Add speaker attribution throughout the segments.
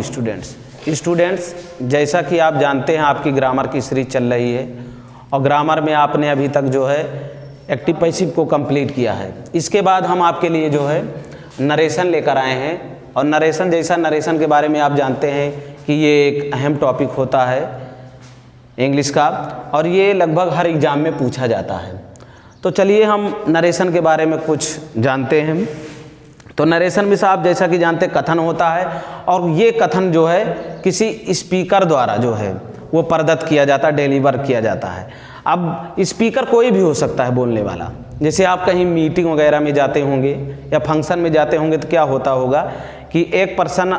Speaker 1: Students जैसा कि आप जानते हैं आपकी ग्रामर की सीरीज चल रही है और ग्रामर में आपने अभी तक जो है एक्टिव पैसिव को कंप्लीट किया है। इसके बाद हम आपके लिए जो है नरेशन लेकर आए हैं और नरेशन के बारे में आप जानते हैं कि ये एक अहम टॉपिक होता है इंग्लिश का और ये लगभग हर एग्ज़ाम में पूछा जाता है। तो चलिए हम नरेशन के बारे में कुछ जानते हैं। तो नरेशन में साहब जैसा कि जानते कथन होता है और ये कथन जो है किसी स्पीकर द्वारा जो है वो प्रदत्त किया जाता है, डिलीवर किया जाता है। अब स्पीकर कोई भी हो सकता है बोलने वाला। जैसे आप कहीं मीटिंग वगैरह में जाते होंगे या फंक्शन में जाते होंगे तो क्या होता होगा कि एक पर्सन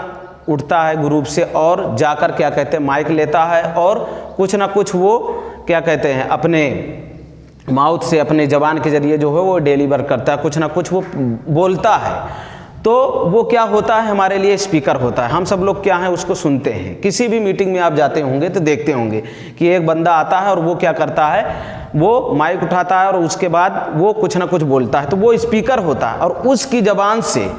Speaker 1: उठता है ग्रुप से और जाकर क्या कहते हैं माइक लेता है और कुछ ना कुछ वो क्या कहते हैं अपने माउथ से अपने ज़बान के ज़रिए जो है वो डिलीवर करता है, कुछ ना कुछ वो बोलता है। तो वो क्या होता है हमारे लिए स्पीकर होता है। हम सब लोग क्या हैं उसको सुनते हैं। किसी भी मीटिंग में आप जाते होंगे तो देखते होंगे कि एक बंदा आता है और वो क्या करता है, वो माइक उठाता है और उसके बाद वो कुछ ना कुछ बोलता है, तो वो स्पीकर होता है और उसकी ज़बान से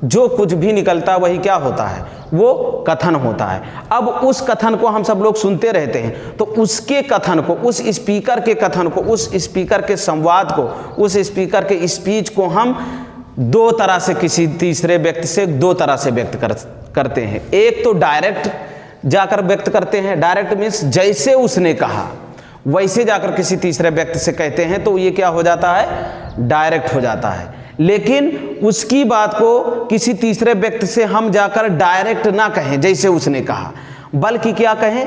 Speaker 1: जो कुछ भी निकलता है वही क्या होता है, वो कथन होता है। अब उस कथन को हम सब लोग सुनते रहते हैं, तो उसके कथन को, उस स्पीकर के कथन को, उस स्पीकर के संवाद को, उस स्पीकर के स्पीच को हम दो तरह से, किसी तीसरे व्यक्ति से दो तरह से व्यक्त करते हैं। एक तो डायरेक्ट जाकर व्यक्त करते हैं, डायरेक्ट मीन्स जैसे उसने कहा वैसे जाकर किसी तीसरे व्यक्ति से कहते हैं, तो ये क्या हो जाता है, डायरेक्ट हो जाता है। लेकिन उसकी बात को किसी तीसरे व्यक्ति से हम जाकर डायरेक्ट ना कहें जैसे उसने कहा, बल्कि क्या कहें,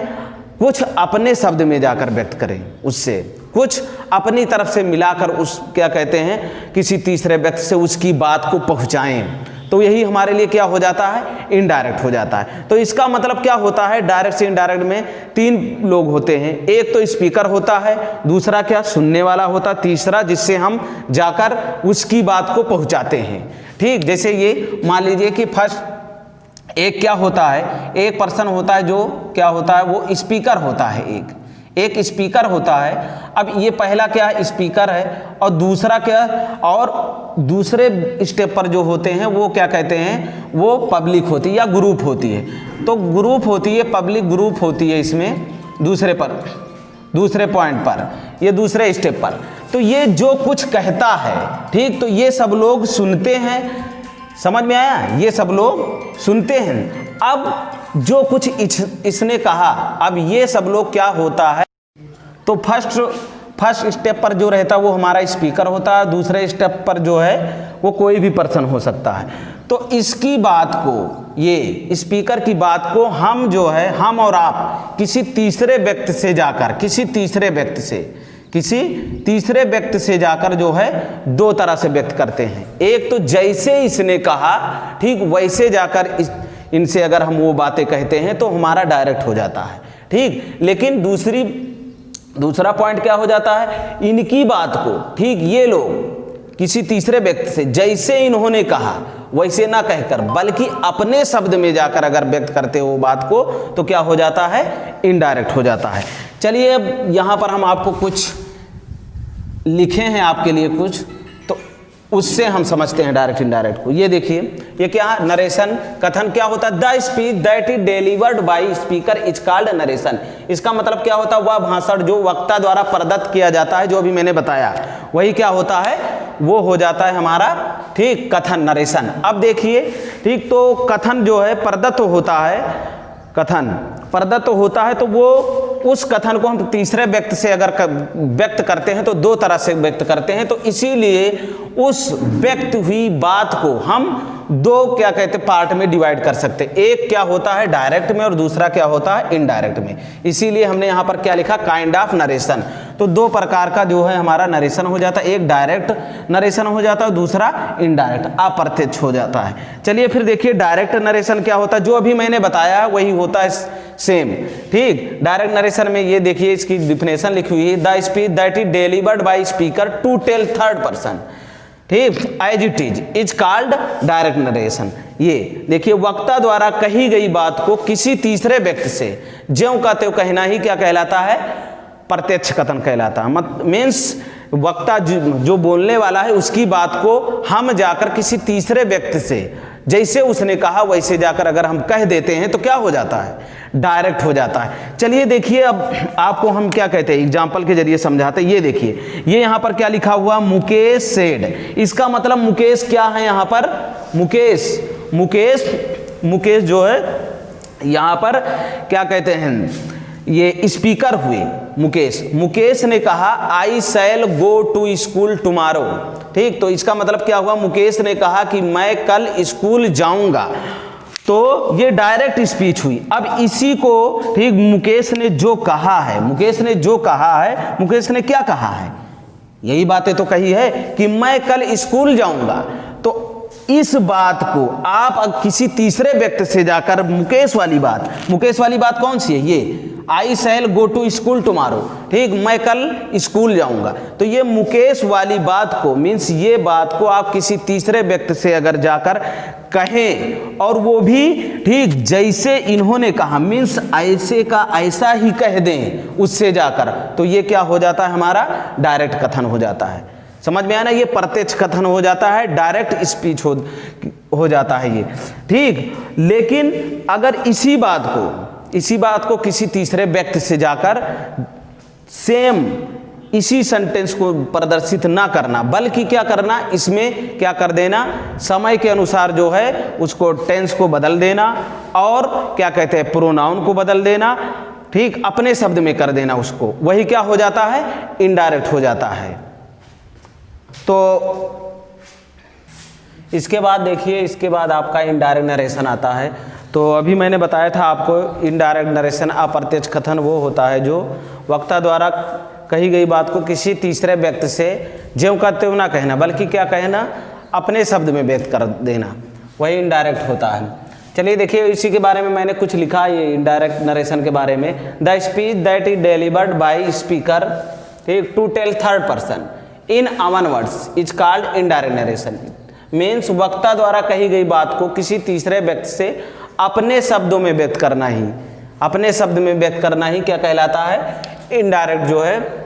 Speaker 1: कुछ अपने शब्द में जाकर व्यक्त करें, उससे कुछ अपनी तरफ से मिलाकर उस क्या कहते हैं किसी तीसरे व्यक्ति से उसकी बात को पहुंचाएं, तो यही हमारे लिए क्या हो जाता है, इनडायरेक्ट हो जाता है। तो इसका मतलब क्या होता है, डायरेक्ट से इनडायरेक्ट में तीन लोग होते हैं। एक तो स्पीकर होता है, दूसरा क्या सुनने वाला होता है, तीसरा जिससे हम जाकर उसकी बात को पहुंचाते हैं। ठीक, जैसे ये मान लीजिए कि फर्स्ट एक क्या होता है, एक पर्सन होता है जो क्या होता है, वो स्पीकर होता है, एक स्पीकर होता है। अब ये पहला क्या है, स्पीकर है, और दूसरा क्या, और दूसरे स्टेप पर जो होते हैं वो क्या कहते हैं, वो पब्लिक होती है या ग्रुप होती है। तो ग्रुप होती है, पब्लिक ग्रुप होती है इसमें दूसरे पॉइंट पर, ये दूसरे स्टेप पर। तो ये जो कुछ कहता है, ठीक, तो ये सब लोग सुनते हैं, समझ में आया, ये सब लोग सुनते हैं। अब जो कुछ इसने कहा, अब ये सब लोग क्या होता है, तो फर्स्ट स्टेप पर जो रहता है वो हमारा स्पीकर होता है, दूसरे स्टेप पर जो है वो कोई भी पर्सन हो सकता है। तो इसकी बात को, ये स्पीकर की बात को हम जो है, हम और आप किसी तीसरे व्यक्ति से जाकर, किसी तीसरे व्यक्ति से जाकर जो है दो तरह से व्यक्त करते हैं। एक तो जैसे इसने कहा, ठीक वैसे जाकर इनसे अगर हम वो बातें कहते हैं तो हमारा डायरेक्ट हो जाता है। ठीक, लेकिन दूसरा पॉइंट क्या हो जाता है, इनकी बात को, ठीक, ये लोग किसी तीसरे व्यक्ति से जैसे इन्होंने कहा वैसे ना कहकर बल्कि अपने शब्द में जाकर अगर व्यक्त करते हो बात को, तो क्या हो जाता है, इनडायरेक्ट हो जाता है। चलिए अब यहाँ पर हम आपको कुछ लिखे हैं आपके लिए कुछ, तो उससे हम समझते हैं डायरेक्ट इनडायरेक्ट को। ये देखिए, ये क्या नरेशन, कथन क्या होता है, the speech that is delivered by speaker is called narration. इसका मतलब क्या होता है, वह भाषण जो वक्ता द्वारा प्रदत्त किया जाता है, जो अभी मैंने बताया वही क्या होता है, वो हो जाता है हमारा, ठीक, कथन, नरेशन। अब देखिए, ठीक, तो कथन जो है प्रदत्त होता है, कथन प्रदत्त होता है, तो वो उस कथन को हम तीसरे व्यक्ति से अगर व्यक्त करते हैं तो दो तरह से व्यक्त करते हैं। तो इसीलिए उस व्यक्त हुई बात को हम दो क्या कहते हैं पार्ट में डिवाइड कर सकते हैं। एक क्या होता है डायरेक्ट में और दूसरा क्या होता है इनडायरेक्ट में। इसीलिए हमने यहाँ पर क्या लिखा, काइंड ऑफ नरेशन। तो दो प्रकार का जो है हमारा नरेशन हो जाता है, एक डायरेक्ट नरेशन हो जाता है, दूसरा इनडायरेक्ट, अप्रत्यक्ष हो जाता है। चलिए फिर देखिए डायरेक्ट नरेशन क्या होता है, जो अभी मैंने बताया वही होता है सेम। ठीक, डायरेक्ट नरेशन में ये देखिए इसकी डिफिनेशन लिखी हुई है, the speech that is delivered by speaker to tell third person, ठीक, as it is called direct narration. ये देखिए वक्ता द्वारा कही गई बात को किसी तीसरे व्यक्ति से ज्यों का त्यों कहना ही क्या कहलाता है, प्रत्यक्ष कथन कहलाता है। मीन्स वक्ता जो बोलने वाला है उसकी बात को हम जाकर किसी तीसरे व्यक्ति से जैसे उसने कहा वैसे जाकर अगर हम कह देते हैं तो क्या हो जाता है, डायरेक्ट हो जाता है। चलिए देखिए, अब आपको हम क्या कहते हैं, एग्जाम्पल के जरिए समझाते हैं। ये देखिए, ये यहाँ पर क्या लिखा हुआ, मुकेश सेड। इसका मतलब मुकेश क्या है यहाँ पर, मुकेश जो है यहाँ पर क्या कहते हैं, ये स्पीकर हुए मुकेश ने कहा आई shall go to school tomorrow. ठीक, तो इसका मतलब क्या हुआ, मुकेश ने कहा कि मैं कल स्कूल जाऊंगा, तो ये डायरेक्ट स्पीच हुई। अब इसी को, ठीक, मुकेश ने क्या कहा है, यही बातें तो कही है कि मैं कल स्कूल जाऊंगा। तो इस बात को आप किसी तीसरे व्यक्ति से जाकर मुकेश वाली बात कौन सी है, ये आई shall go to school tomorrow, ठीक, मैं कल स्कूल जाऊंगा। तो ये मुकेश वाली बात को, मीन्स ये बात को आप किसी तीसरे व्यक्ति से अगर जाकर कहें और वो भी ठीक जैसे इन्होंने कहा, मीन्स ऐसे का ऐसा ही कह दें उससे जाकर, तो ये क्या हो जाता है, हमारा डायरेक्ट कथन हो जाता है। समझ में आया ना, ये प्रत्यक्ष कथन हो जाता है, डायरेक्ट स्पीच हो जाता है ये। ठीक, लेकिन अगर इसी बात को किसी तीसरे व्यक्ति से जाकर सेम इसी सेंटेंस को प्रदर्शित ना करना, बल्कि क्या करना, इसमें क्या कर देना, समय के अनुसार जो है उसको टेंस को बदल देना और क्या कहते हैं, प्रोनाउन को बदल देना, ठीक, अपने शब्द में कर देना उसको, वही क्या हो जाता है, इनडायरेक्ट हो जाता है। तो इसके बाद देखिए, इसके बाद आपका इनडायरेक्ट नरेशन आता है। तो अभी मैंने बताया था आपको, इनडायरेक्ट नरेशन अप्रत्यक्ष कथन वो होता है जो वक्ता द्वारा कही गई बात को किसी तीसरे व्यक्ति से ज्यों का त्यों ना कहना, बल्कि क्या कहना, अपने शब्द में व्यक्त कर देना, वही इनडायरेक्ट होता है। चलिए देखिए, इसी के बारे में मैंने कुछ लिखा है, ये इनडायरेक्ट नरेशन के बारे में। The speech that is delivered by speaker, ठीक, to tell third person in own words is called indirect narration. Means वक्ता द्वारा कही गई बात को किसी तीसरे व्यक्ति से अपने शब्दों में व्यक्त करना ही क्या कहलाता है, इनडायरेक्ट जो है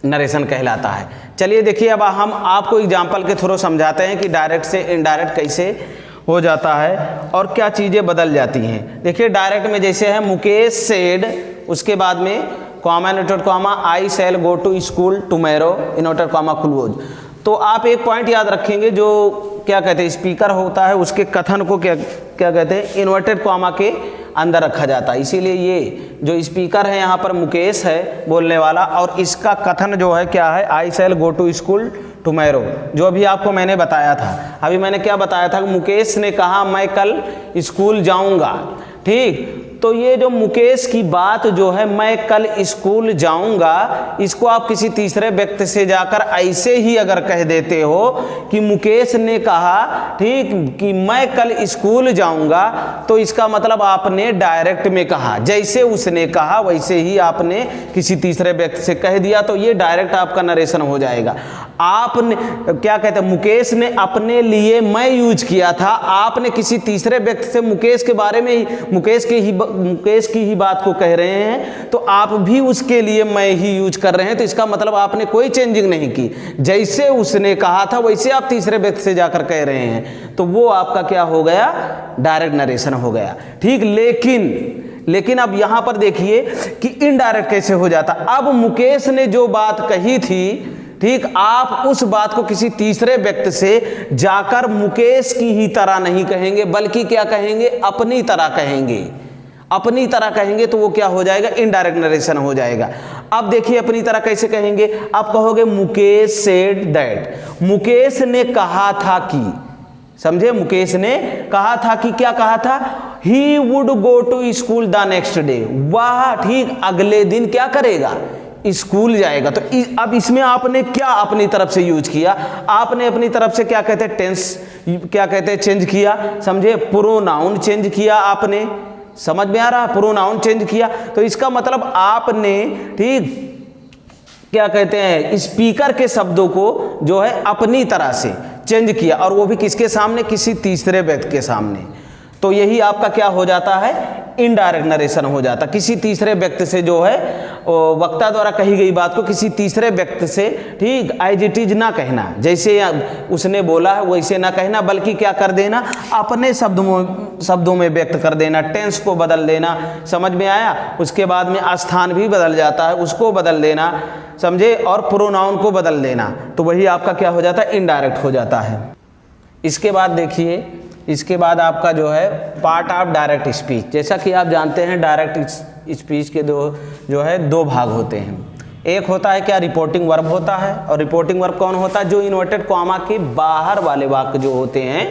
Speaker 1: नरेशन कहलाता है। चलिए देखिए, अब हम आपको एग्जाम्पल के थ्रू समझाते हैं कि डायरेक्ट से इनडायरेक्ट कैसे हो जाता है और क्या चीज़ें बदल जाती हैं। देखिए, डायरेक्ट में जैसे है मुकेश सेड, उसके बाद में comma inverted comma I shall go to school tomorrow inverted comma close. तो आप एक पॉइंट याद रखेंगे, जो क्या कहते हैं, स्पीकर होता है उसके कथन को क्या कहते हैं, इन्वर्टेड कॉमा के अंदर रखा जाता है। इसीलिए ये जो स्पीकर है यहाँ पर मुकेश है बोलने वाला, और इसका कथन जो है क्या है, आई shall go to school tomorrow, जो अभी आपको मैंने बताया था। अभी मैंने क्या बताया था, मुकेश ने कहा मैं कल स्कूल जाऊँगा। ठीक, तो ये जो मुकेश की बात जो है, मैं कल स्कूल जाऊंगा, इसको आप किसी तीसरे व्यक्ति से जाकर ऐसे ही अगर कह देते हो कि मुकेश ने कहा, ठीक, कि मैं कल स्कूल जाऊंगा, तो इसका मतलब आपने डायरेक्ट में कहा, जैसे उसने कहा वैसे ही आपने किसी तीसरे व्यक्ति से कह दिया, तो ये डायरेक्ट आपका नरेशन हो जाएगा। आपने क्या कहते हैं, मुकेश ने अपने लिए मैं यूज किया था, आपने किसी तीसरे व्यक्ति से मुकेश के बारे में ही, मुकेश की ही बात को कह रहे हैं, तो आप भी उसके लिए मैं ही यूज कर रहे हैं। तो इसका मतलब आपने कोई चेंजिंग नहीं की, जैसे उसने कहा था वैसे आप तीसरे व्यक्ति से जाकर कह रहे हैं, तो वो आपका क्या हो गया, डायरेक्ट नरेशन हो गया। ठीक, लेकिन अब यहां पर देखिए कि इनडायरेक्ट कैसे हो जाता। अब मुकेश ने जो बात कही थी, ठीक, आप उस बात को किसी तीसरे व्यक्ति से जाकर मुकेश की ही तरह नहीं कहेंगे, बल्कि क्या कहेंगे, अपनी तरह कहेंगे, तो वो क्या हो जाएगा, इनडायरेक्ट नरेशन हो जाएगा। अब देखिए अपनी तरह कैसे कहेंगे, आप कहोगे मुकेश सेड दैट, मुकेश ने कहा था कि, समझे, मुकेश ने कहा था कि, क्या कहा था, he would go to school the next day, वह ठीक अगले दिन क्या करेगा, स्कूल जाएगा। तो अब इसमें आपने क्या अपनी तरफ से यूज किया, आपने अपनी तरफ से क्या कहते हैं, टेंस क्या कहते हैं, चेंज किया, समझे, प्रोनाउन चेंज किया आपने, समझ में आ रहा, प्रोनाउन चेंज किया। तो इसका मतलब आपने, ठीक, क्या कहते हैं, स्पीकर के शब्दों को जो है अपनी तरह से चेंज किया, और वो भी किसके सामने, किसी तीसरे व्यक्ति के सामने। तो यही आपका क्या हो जाता है, इनडायरेक्ट नरेशन हो जाता। किसी तीसरे व्यक्ति से जो है वक्ता द्वारा कही गई बात को किसी तीसरे व्यक्ति से, ठीक, एज इट इज ना कहना, जैसे उसने बोला है वैसे ना कहना, बल्कि क्या कर देना, अपने शब्दों में व्यक्त कर देना, टेंस को बदल देना। समझ में आया? उसके बाद में स्थान भी बदल जाता है, उसको बदल देना, समझे, और प्रोनाउन को बदल देना, तो वही आपका क्या हो जाता है, इनडायरेक्ट हो जाता है। इसके बाद देखिए, इसके बाद आपका जो है पार्ट ऑफ डायरेक्ट स्पीच। जैसा कि आप जानते हैं डायरेक्ट स्पीच के दो भाग होते हैं। एक होता है क्या, रिपोर्टिंग वर्ब होता है, और रिपोर्टिंग वर्ब कौन होता है, जो इन्वर्टेड कॉमा के बाहर वाले वाक्य जो होते हैं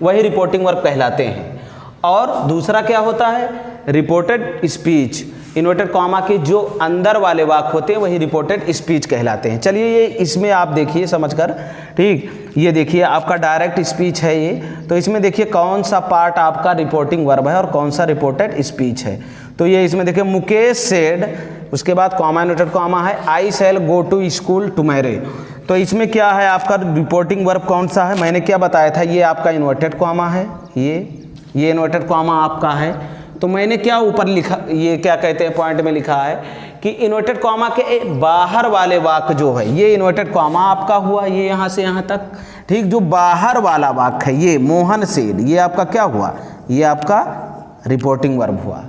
Speaker 1: वही रिपोर्टिंग वर्ब कहलाते हैं। और दूसरा क्या होता है, रिपोर्टेड स्पीच, इन्वर्टेड कॉमा के जो अंदर वाले वाक्य होते हैं वही रिपोर्टेड स्पीच कहलाते हैं। चलिए ये इसमें आप देखिए समझकर, ठीक, ये देखिए आपका डायरेक्ट स्पीच है ये, तो इसमें देखिए कौन सा पार्ट आपका रिपोर्टिंग वर्ब है और कौन सा रिपोर्टेड स्पीच है। तो ये इसमें देखिए मुकेश सेड, उसके बाद कॉमा इन्वर्टेड कॉमा है, आई shall go to school tomorrow. तो इसमें क्या है आपका रिपोर्टिंग वर्ब कौन सा है, मैंने क्या बताया था, ये आपका इन्वर्टेड कॉमा है, ये इन्वर्टेड कॉमा आपका है। तो मैंने क्या ऊपर लिखा, ये क्या कहते हैं पॉइंट में लिखा है कि इन्वर्टेड कॉमा के बाहर वाले वाक्य जो है, ये इन्वर्टेड कॉमा आपका हुआ, ये यहाँ से यहाँ तक, ठीक, जो बाहर वाला वाक्य है ये मोहन सेड, ये आपका क्या हुआ, ये आपका रिपोर्टिंग वर्ब हुआ,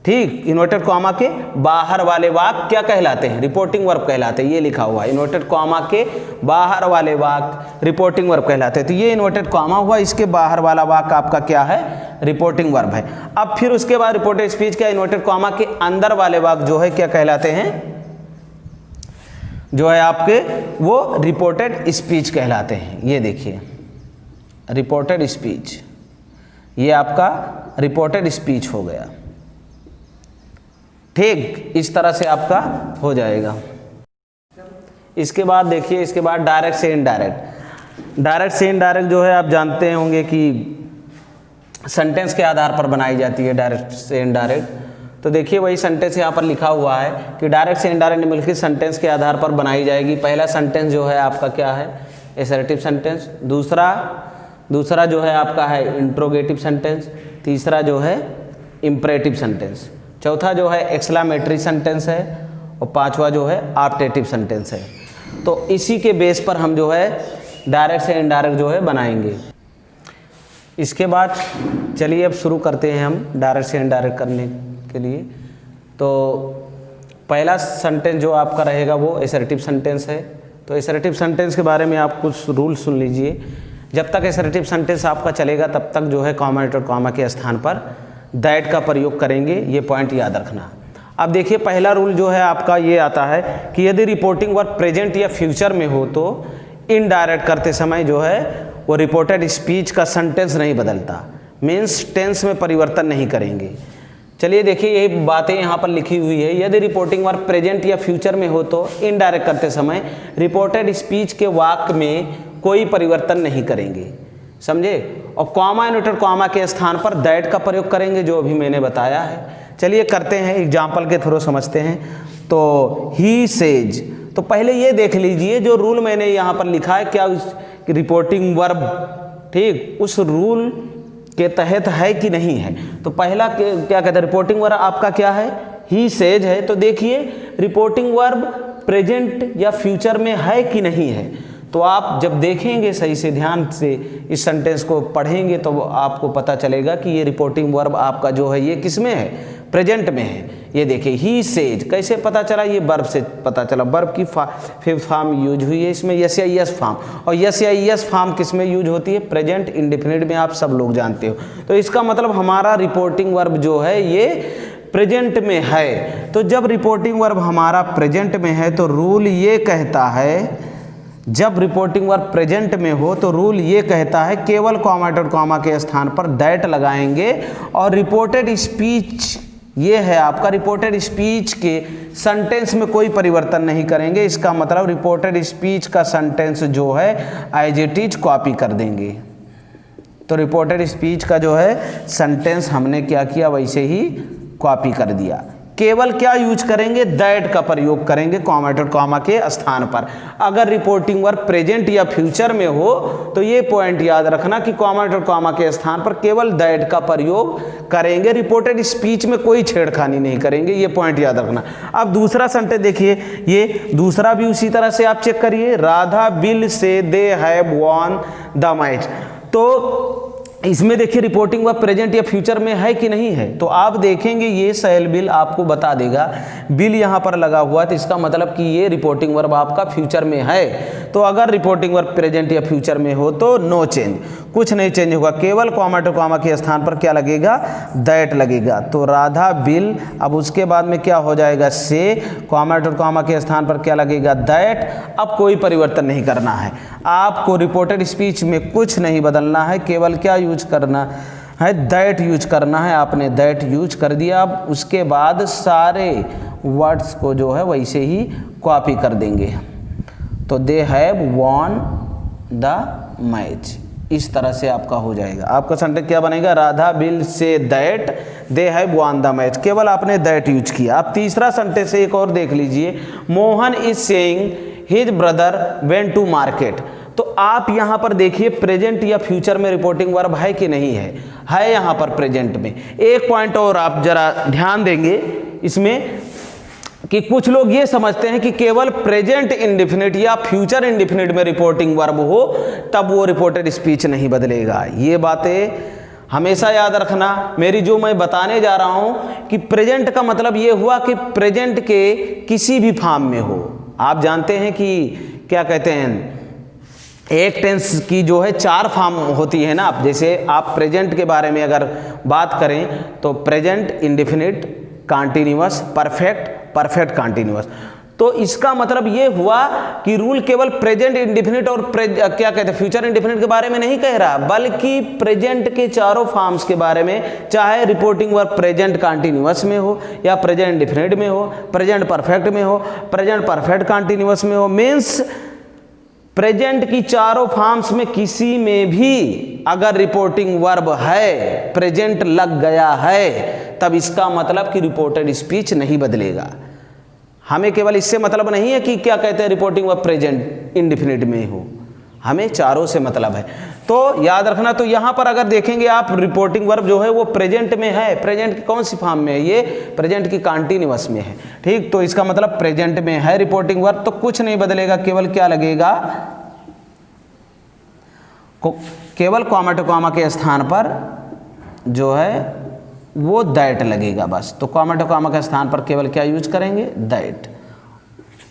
Speaker 1: ठीक। इन्वर्टेड कॉमा के बाहर वाले वाक्य क्या कहलाते हैं, रिपोर्टिंग वर्ब कहलाते हैं, ये लिखा हुआ है, इन्वर्टेड कॉमा के बाहर वाले वाक्य रिपोर्टिंग वर्ब कहलाते हैं। तो ये इन्वर्टेड कॉमा हुआ, इसके बाहर वाला वाक्य आपका क्या है, रिपोर्टिंग वर्ब है। अब फिर उसके बाद रिपोर्टेड स्पीच क्या, इन्वर्टेड कॉमा के अंदर वाले वाक्य जो है क्या कहलाते हैं, जो है आपके वो रिपोर्टेड स्पीच कहलाते हैं। ये देखिए रिपोर्टेड स्पीच, ये आपका रिपोर्टेड स्पीच हो गया, ठीक, इस तरह से आपका हो जाएगा। इसके बाद देखिए, इसके बाद डायरेक्ट से इनडायरेक्ट। डायरेक्ट से इनडायरेक्ट जो है आप जानते होंगे कि सेंटेंस के आधार पर बनाई जाती है डायरेक्ट से इनडायरेक्ट। तो देखिए वही सेंटेंस यहाँ पर लिखा हुआ है कि डायरेक्ट से इनडायरेक्ट मिलकर सेंटेंस के आधार पर बनाई जाएगी। पहला सेंटेंस जो है आपका क्या है, एसर्टिव सेंटेंस, दूसरा जो है आपका है इंट्रोगेटिव सेंटेंस, तीसरा जो है इम्परेटिव सेंटेंस, चौथा जो है एक्सक्लेमेटरी सेंटेंस है, और पांचवा जो है ऑप्टेटिव सेंटेंस है। तो इसी के बेस पर हम जो है डायरेक्ट से इनडायरेक्ट जो है बनाएंगे। इसके बाद चलिए अब शुरू करते हैं हम डायरेक्ट से इनडायरेक्ट करने के लिए। तो पहला सेंटेंस जो आपका रहेगा वो एसर्टिव सेंटेंस है। तो एसर्टिव सेंटेंस के बारे में आप कुछ रूल सुन लीजिए। जब तक एसर्टिव सेंटेंस आपका चलेगा तब तक जो है कॉमा और कॉमा के स्थान पर दैट का प्रयोग करेंगे, ये पॉइंट याद रखना। अब देखिए पहला रूल जो है आपका ये आता है कि यदि रिपोर्टिंग वर्ब प्रेजेंट या फ्यूचर में हो तो इनडायरेक्ट करते समय जो है वो रिपोर्टेड स्पीच का सेंटेंस नहीं बदलता, मीन्स टेंस में परिवर्तन नहीं करेंगे। चलिए देखिए यही बातें यहाँ पर लिखी हुई है। यदि रिपोर्टिंग वर्ब प्रेजेंट या फ्यूचर में हो तो इनडायरेक्ट करते समय रिपोर्टेड स्पीच के वाक्य में कोई परिवर्तन नहीं करेंगे, समझे, और कॉमा इन्वर्टेड कॉमा के स्थान पर दैट का प्रयोग करेंगे, जो अभी मैंने बताया है। चलिए करते हैं, एग्जाम्पल के थ्रू समझते हैं। तो ही सेज, तो पहले ये देख लीजिए जो रूल मैंने यहाँ पर लिखा है क्या रिपोर्टिंग वर्ब, ठीक, उस रूल के तहत है कि नहीं है। तो पहला क्या कहते हैं, रिपोर्टिंग वर्ब आपका क्या है, ही सेज है। तो देखिए रिपोर्टिंग वर्ब प्रेजेंट या फ्यूचर में है कि नहीं है। तो आप जब देखेंगे सही से ध्यान से इस सेंटेंस को पढ़ेंगे तो आपको पता चलेगा कि ये रिपोर्टिंग वर्ब आपका जो है ये किस में है, प्रेजेंट में है। ये देखिए ही सेज, कैसे पता चला, ये वर्ब से पता चला। वर्ब की फिफ्थ फॉर्म यूज हुई है इसमें, यस या यस फॉर्म, और यस या यस फॉर्म किस में यूज होती है, प्रेजेंट इंडेफिनिट में, आप सब लोग जानते हो। तो इसका मतलब हमारा रिपोर्टिंग वर्ब जो है ये प्रेजेंट में है। तो जब रिपोर्टिंग वर्ब हमारा प्रेजेंट में है तो रूल ये कहता है, जब रिपोर्टिंग वर्ब प्रेजेंट में हो तो रूल ये कहता है केवल कॉमा और कॉमा के स्थान पर दैट लगाएंगे, और रिपोर्टेड स्पीच ये है आपका, रिपोर्टेड स्पीच के सेंटेंस में कोई परिवर्तन नहीं करेंगे। इसका मतलब रिपोर्टेड स्पीच का सेंटेंस जो है एज इट इज कॉपी कर देंगे। तो रिपोर्टेड स्पीच का जो है सेंटेंस हमने क्या किया, वैसे ही कॉपी कर दिया। केवल क्या यूज करेंगे, दैट का प्रयोग करेंगे कॉमेटेड कॉमा के स्थान पर। अगर रिपोर्टिंग वर्ब प्रेजेंट या फ्यूचर में हो तो ये पॉइंट याद रखना कि कॉमेटेड कॉमा के स्थान पर केवल दैट का प्रयोग करेंगे, रिपोर्टेड स्पीच में कोई छेड़खानी नहीं करेंगे, ये पॉइंट याद रखना। अब दूसरा सेंटेंस देखिए, ये दूसरा भी उसी तरह से आप चेक करिए, Radha will say they have won the match. तो इसमें देखिए रिपोर्टिंग वर्ब प्रेजेंट या फ्यूचर में है कि नहीं है, तो आप देखेंगे ये शैल बिल आपको बता देगा, बिल यहाँ पर लगा हुआ है तो इसका मतलब कि ये रिपोर्टिंग वर्ब आपका फ्यूचर में है। तो अगर रिपोर्टिंग वर्ब प्रेजेंट या फ्यूचर में हो तो नो चेंज, कुछ नहीं चेंज होगा, केवल कॉमा टू कॉमा के स्थान पर क्या लगेगा, दैट लगेगा। तो राधा बिल, अब उसके बाद में क्या हो जाएगा, से, कॉमा टू कॉमा के स्थान पर क्या लगेगा, दैट। अब कोई परिवर्तन नहीं करना है आपको, रिपोर्टेड स्पीच में कुछ नहीं बदलना है, केवल क्या यूज करना है, दैट यूज करना है। आपने दैट यूज कर दिया, अब उसके बाद सारे वर्ड्स को जो है वैसे ही कॉपी कर देंगे। तो they have won the match, इस तरह से आपका हो जाएगा। आपका सेंटेंस क्या बनेगा, Radha will say that they have won the match, केवल आपने दैट यूज किया। आप तीसरा सेंटेंस एक और देख लीजिए, Mohan is saying his brother went to market. तो आप यहाँ पर देखिए प्रेजेंट या फ्यूचर में रिपोर्टिंग वर्ब है कि नहीं है यहाँ पर प्रेजेंट में। एक पॉइंट और आप जरा ध्यान देंगे इसमें कि कुछ लोग ये समझते हैं कि केवल प्रेजेंट इंडेफिनिट या फ्यूचर इंडेफिनिट में रिपोर्टिंग वर्ब हो तब वो रिपोर्टेड स्पीच नहीं बदलेगा। ये बातें हमेशा याद रखना। मेरी जो मैं बताने जा रहा हूँ कि प्रेजेंट का मतलब ये हुआ कि प्रेजेंट के किसी भी फॉर्म में हो। आप जानते हैं कि क्या कहते हैं, एक टेंस की जो है 4 फॉर्म होती है ना। जैसे आप प्रेजेंट के बारे में अगर बात करें तो present indefinite, continuous, perfect, perfect continuous. तो इसका मतलब ये हुआ कि रूल केवल प्रेजेंट इंडेफिनिट और क्या कहते हैं फ्यूचर इंडेफिनिट के बारे में नहीं कह रहा, बल्कि प्रेजेंट के चारों फॉर्म्स के बारे में, चाहे रिपोर्टिंग वर्ब प्रेजेंट कॉन्टिन्यूअस में हो या प्रेजेंट इंडेफिनिट में हो, प्रेजेंट परफेक्ट में हो, प्रेजेंट परफेक्ट कॉन्टिन्यूअस में हो। मीन्स प्रेजेंट की चारों फॉर्म्स में किसी में भी अगर रिपोर्टिंग वर्ब है, प्रेजेंट लग गया है, तब इसका मतलब कि रिपोर्टेड स्पीच नहीं बदलेगा। हमें केवल इससे मतलब नहीं है कि क्या कहते हैं रिपोर्टिंग वर्ब प्रेजेंट इंडेफिनिट में हो, हमें चारों से मतलब है। तो याद रखना। तो यहाँ पर अगर देखेंगे आप रिपोर्टिंग वर्ब जो है वो प्रेजेंट में है। प्रेजेंट की कौन सी फॉर्म में है, ये प्रेजेंट की कॉन्टिन्यूअस में है। ठीक, तो इसका मतलब प्रेजेंट में है रिपोर्टिंग वर्ब, तो कुछ नहीं बदलेगा, केवल क्या लगेगा, केवल कॉमा टू कॉमा के स्थान पर जो है वो दैट लगेगा बस। तो कॉमा टू कॉमा के स्थान पर केवल क्या यूज करेंगे, दैट,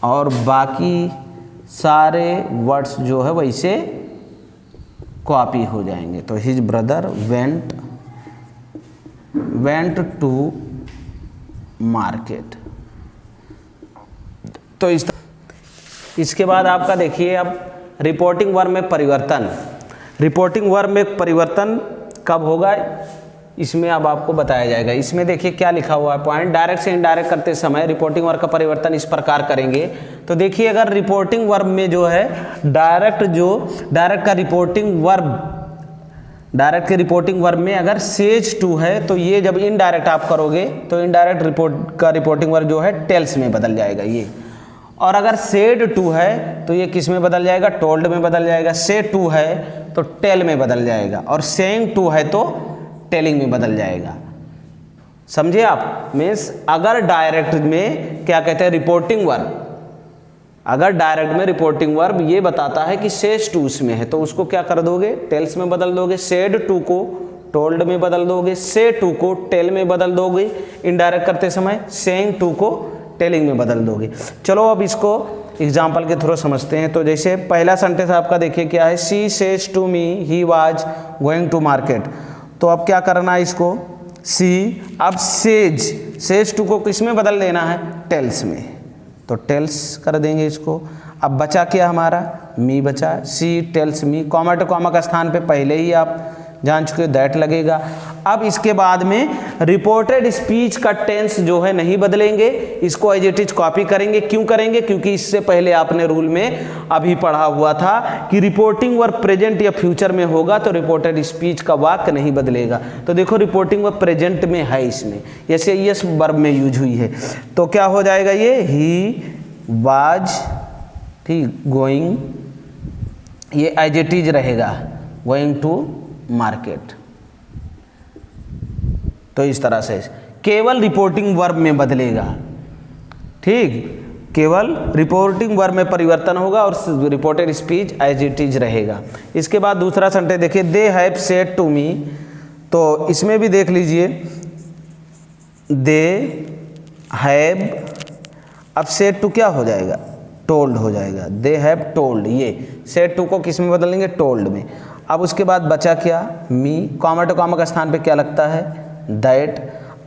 Speaker 1: और बाकी सारे वर्ड्स जो है वैसे कॉपी हो जाएंगे। तो his brother went to market. तो इसके बाद आपका देखिए अब रिपोर्टिंग वर्ब में परिवर्तन। रिपोर्टिंग वर्ब में परिवर्तन कब होगा, इसमें अब आपको बताया जाएगा। इसमें देखिए क्या लिखा हुआ है पॉइंट, डायरेक्ट से इनडायरेक्ट करते समय रिपोर्टिंग वर्ब का परिवर्तन इस प्रकार करेंगे। तो देखिए अगर रिपोर्टिंग वर्ब में जो है डायरेक्ट का रिपोर्टिंग वर्ब में अगर सेज टू है तो ये जब इनडायरेक्ट आप करोगे तो इनडायरेक्ट रिपोर्टिंग वर्ब जो है टेल्स में बदल जाएगा ये। और अगर सेड टू है तो ये किस में बदल जाएगा, टोल्ड में बदल जाएगा। से टू है तो टेल में बदल जाएगा, और सेइंग टू है तो टेलिंग में बदल जाएगा। समझे आप। मीन्स अगर डायरेक्ट में क्या कहते हैं रिपोर्टिंग वर्ब, अगर डायरेक्ट में रिपोर्टिंग वर्ब ये बताता है कि सेज टू उसमें है तो उसको क्या कर दोगे, टेल्स में बदल दोगे। सेड टू को टोल्ड में बदल दोगे, से टू को टेल में बदल दोगे इनडायरेक्ट करते समय, सेइंग टू को टेलिंग में बदल दोगे। चलो अब इसको एग्जाम्पल के थ्रू समझते हैं। तो जैसे पहला सेंटेंस आपका देखिए क्या है, she says to me he was going to market. तो अब क्या करना है इसको, सी, अब सेज टू को किस में बदल देना है, टेल्स में। तो टेल्स कर देंगे इसको। अब बचा क्या हमारा, मी बचा। She tells me, comma to comma का स्थान पे पहले ही आप जान चुके, दैट लगेगा। अब इसके बाद में रिपोर्टेड स्पीच का टेंस जो है नहीं बदलेंगे, इसको एज इट इज कॉपी करेंगे। क्यों करेंगे? क्योंकि इससे पहले आपने रूल में अभी पढ़ा हुआ था कि रिपोर्टिंग वर्ब प्रेजेंट या फ्यूचर में होगा तो रिपोर्टेड स्पीच का वाक्य नहीं बदलेगा। तो देखो रिपोर्टिंग वर्ब प्रेजेंट में है, इसमें जैसे यस वर्ब में यूज हुई है, तो क्या हो जाएगा ये ही वाज, ठीक, गोइंग, ये एज इट इज रहेगा, गोइंग टू मार्केट। तो इस तरह से केवल रिपोर्टिंग वर्ब में बदलेगा, ठीक, केवल रिपोर्टिंग वर्ब में परिवर्तन होगा और reported speech as it is रहेगा। इसके बाद दूसरा सेंटेंस देखिए, they have said to me, तो इसमें भी देख लीजिए, दे हैव, अब सेड टू क्या हो जाएगा? टोल्ड हो जाएगा, दे हैव टोल्ड, ये सेड टू को किस में बदलेंगे? टोल्ड में। अब उसके बाद बचा क्या? मी, कॉमा टू कॉमा का स्थान पे क्या लगता है? दैट।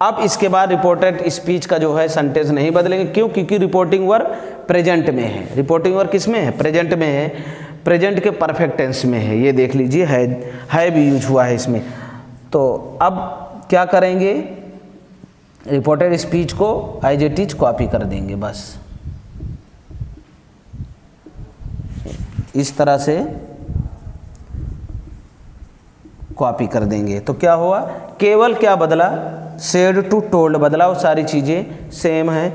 Speaker 1: अब इसके बाद रिपोर्टेड स्पीच का जो है सेंटेंस नहीं बदलेंगे, क्यों? क्योंकि रिपोर्टिंग वर्ब प्रेजेंट में है। रिपोर्टिंग वर्ब किस में है? प्रेजेंट में है, प्रेजेंट के परफेक्ट टेंस में है। ये देख लीजिए, है भी यूज हुआ है इसमें। तो अब क्या करेंगे? रिपोर्टेड स्पीच को एज इट इज कॉपी कर देंगे, बस इस तरह से कॉपी कर देंगे। तो क्या हुआ? केवल क्या बदला? सेड टू टोल्ड बदला, वो सारी चीज़ें सेम है।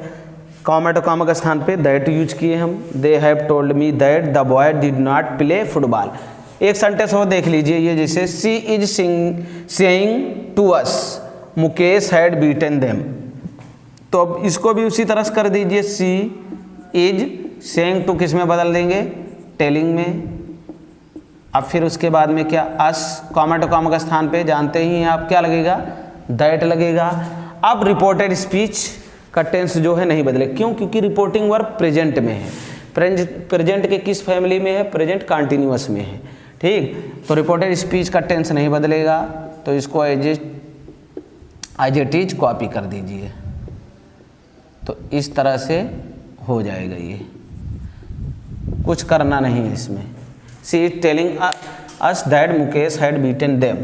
Speaker 1: कॉमा टू कॉमा के स्थान पे दैट यूज किए हम, they have told me that the boy did not play football. एक सेंटेंस और देख लीजिए, ये जैसे she is saying to us Mukesh had beaten them, तो अब इसको भी उसी तरह से कर दीजिए, सी इज सेइंग टू किस में बदल देंगे? टेलिंग में। अब फिर उसके बाद में क्या? अस, कॉमा टू कॉमा का स्थान पे जानते ही हैं आप क्या लगेगा? दैट लगेगा। अब रिपोर्टेड स्पीच का टेंस जो है नहीं बदले, क्यों? क्योंकि रिपोर्टिंग वर्ब प्रेजेंट में है। प्रेजेंट के किस फैमिली में है? प्रेजेंट कंटिन्यूअस में है, ठीक। तो रिपोर्टेड स्पीच का टेंस नहीं बदलेगा, तो इसको एज इट इज कॉपी कर दीजिए। तो इस तरह से हो जाएगा, ये कुछ करना नहीं है इसमें। She is telling us that Mukesh had beaten them.